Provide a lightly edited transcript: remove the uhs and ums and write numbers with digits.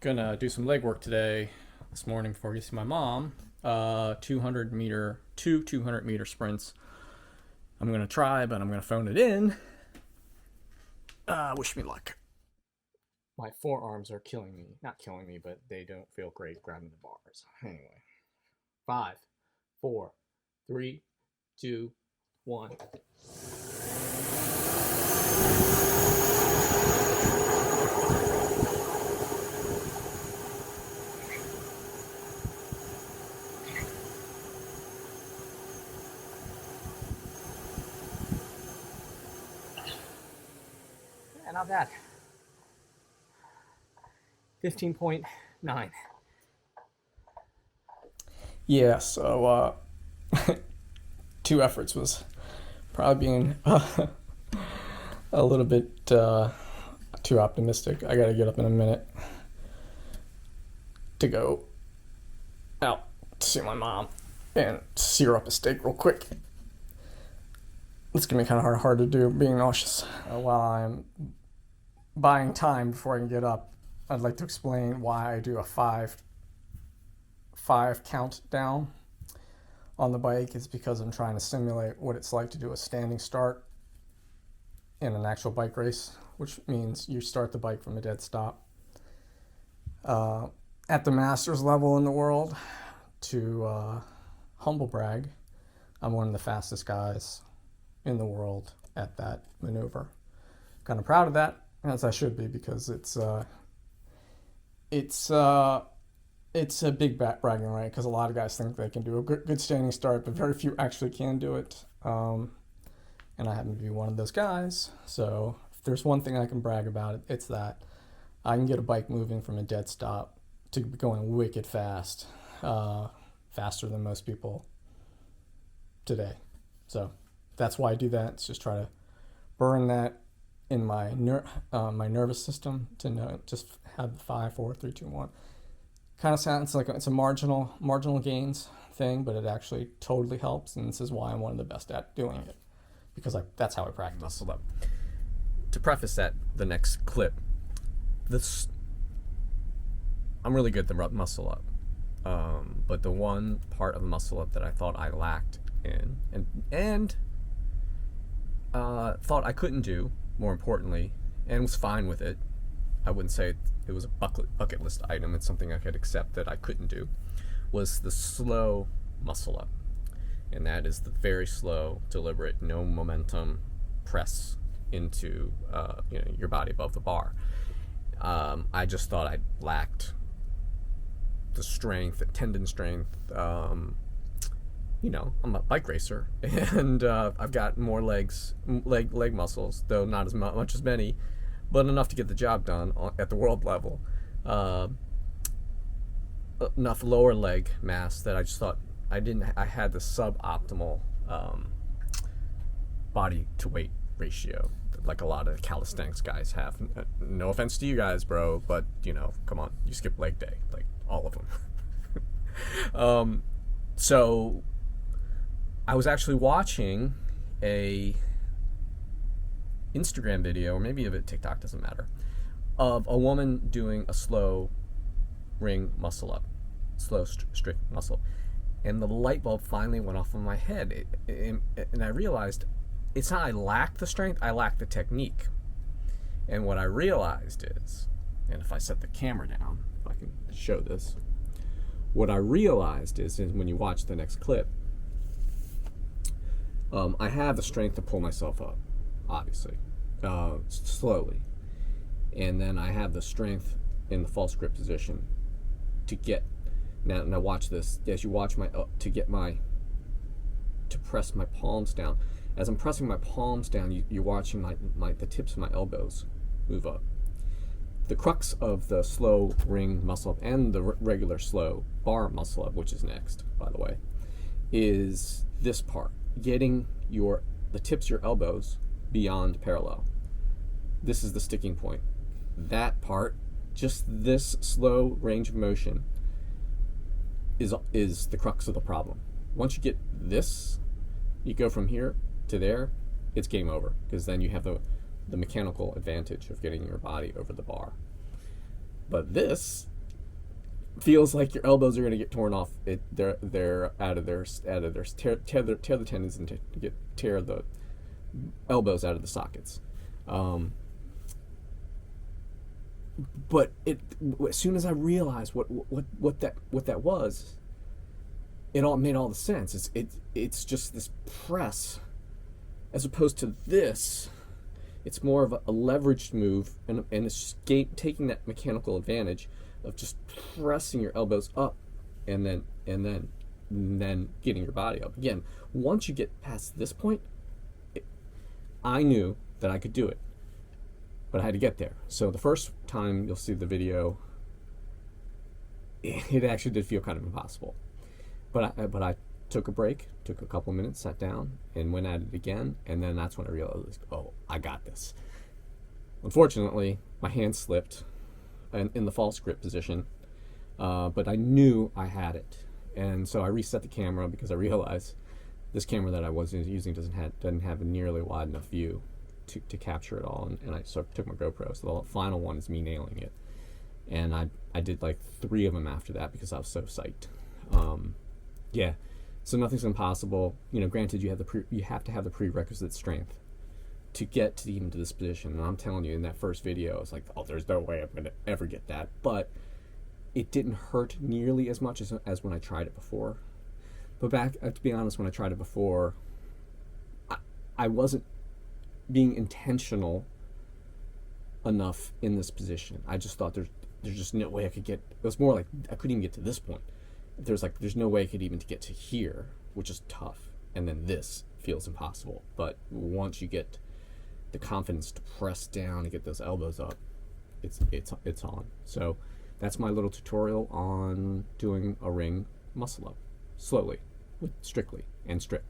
Gonna do some leg work today, this morning before I get to see my mom. 200 meter sprints. I'm gonna try, but I'm gonna phone it in. Wish me luck. My forearms are killing me. Not killing me, but they don't feel great grabbing the bars. Anyway. 5, 4, 3, 2, 1. Yeah, not bad. 15.9. Yeah, so 2 efforts was probably being a little bit too optimistic. I gotta get up in a minute to go out to see my mom and sear up a steak real quick. It's gonna be kind of hard to do, being nauseous. While I'm buying time before I can get up, I'd like to explain why I do a five countdown on the bike. Is because I'm trying to simulate what it's like to do a standing start in an actual bike race, which means you start the bike from a dead stop. At the masters level in the world, to humble brag, I'm one of the fastest guys in the world at that maneuver. Kind of proud of that, as I should be, because it's a big bragging right, because a lot of guys think they can do a good standing start, but very few actually can do it. And I happen to be one of those guys. So if there's one thing I can brag about, it's that I can get a bike moving from a dead stop to going wicked fast, faster than most people today. So that's why I do that. It's just try to burn that in my my nervous system to know, just have the 5, 4, 3, 2, 1. Kind of sounds like it's a marginal gains thing, but it actually totally helps, and this is why I'm one of the best at doing it, because that's how I practice. Muscle up. To preface the next clip, I'm really good at the muscle up, but the one part of the muscle up that I thought I lacked in and thought I couldn't do, more importantly, and was fine with it. I wouldn't say it was a bucket list item. It's something I could accept that I couldn't do, was the slow muscle up. And that is the very slow, deliberate, no momentum press into your body above the bar. I just thought I lacked the strength, the tendon strength. I'm a bike racer, and I've got more leg muscles, though not as much as many, but enough to get the job done at the world level. Enough lower leg mass that I just thought I had the suboptimal body to weight ratio, like a lot of calisthenics guys have. No offense to you guys, bro, but come on, you skip leg day, like all of them. So I was actually watching a Instagram video, or maybe a TikTok, doesn't matter, of a woman doing a slow ring muscle up, slow strict muscle, and the light bulb finally went off in my head, and I realized it's not I lacked the strength, I lacked the technique. And what I realized is, and if I set the camera down, if I can show this, what I realized is when you watch the next clip, I have the strength to pull myself up, obviously, slowly. And then I have the strength in the false grip position to get, now watch this, as you watch to press my palms down. As I'm pressing my palms down, you're watching the tips of my elbows move up. The crux of the slow ring muscle up and the regular slow bar muscle up, which is next, by the way, is this part. Getting the tips of your elbows beyond parallel. This is the sticking point. That part, just this slow range of motion, is the crux of the problem. Once you get this, you go from here to there, it's game over, because then you have the mechanical advantage of getting your body over the bar. But this feels like your elbows are going to get torn off. They're out of their tear the tendons and tear the elbows out of the sockets. But as soon as I realized what that was, it all made all the sense. It's just this press, as opposed to this. It's more of a leveraged move, and it's just taking that mechanical advantage of just pressing your elbows up, and then getting your body up. Again, once you get past this point, I knew that I could do it, but I had to get there. So the first time you'll see the video, it actually did feel kind of impossible. But I took a break, took a couple minutes, sat down, and went at it again, and then that's when I realized, oh, I got this. Unfortunately, my hand slipped in the false grip position, but I knew I had it. And so I reset the camera because I realized this camera that I was using doesn't have a nearly wide enough view to capture it all, and I sort of took my GoPro. So the final one is me nailing it, and I did like 3 of them after that because I was so psyched. Yeah, so nothing's impossible. Granted, you have to have the prerequisite strength to get to even to this position. And I'm telling you, in that first video, I was like, oh, there's no way I'm gonna ever get that. But it didn't hurt nearly as much as when I tried it before. But to be honest, when I tried it before, I wasn't being intentional enough in this position. I just thought there's just no way I could get. It was more like I couldn't even get to this point. There's no way I could even get to here, which is tough. And then this feels impossible. But once you get the confidence to press down and get those elbows up, it's on. So that's my little tutorial on doing a ring muscle up slowly, with strictly and strict.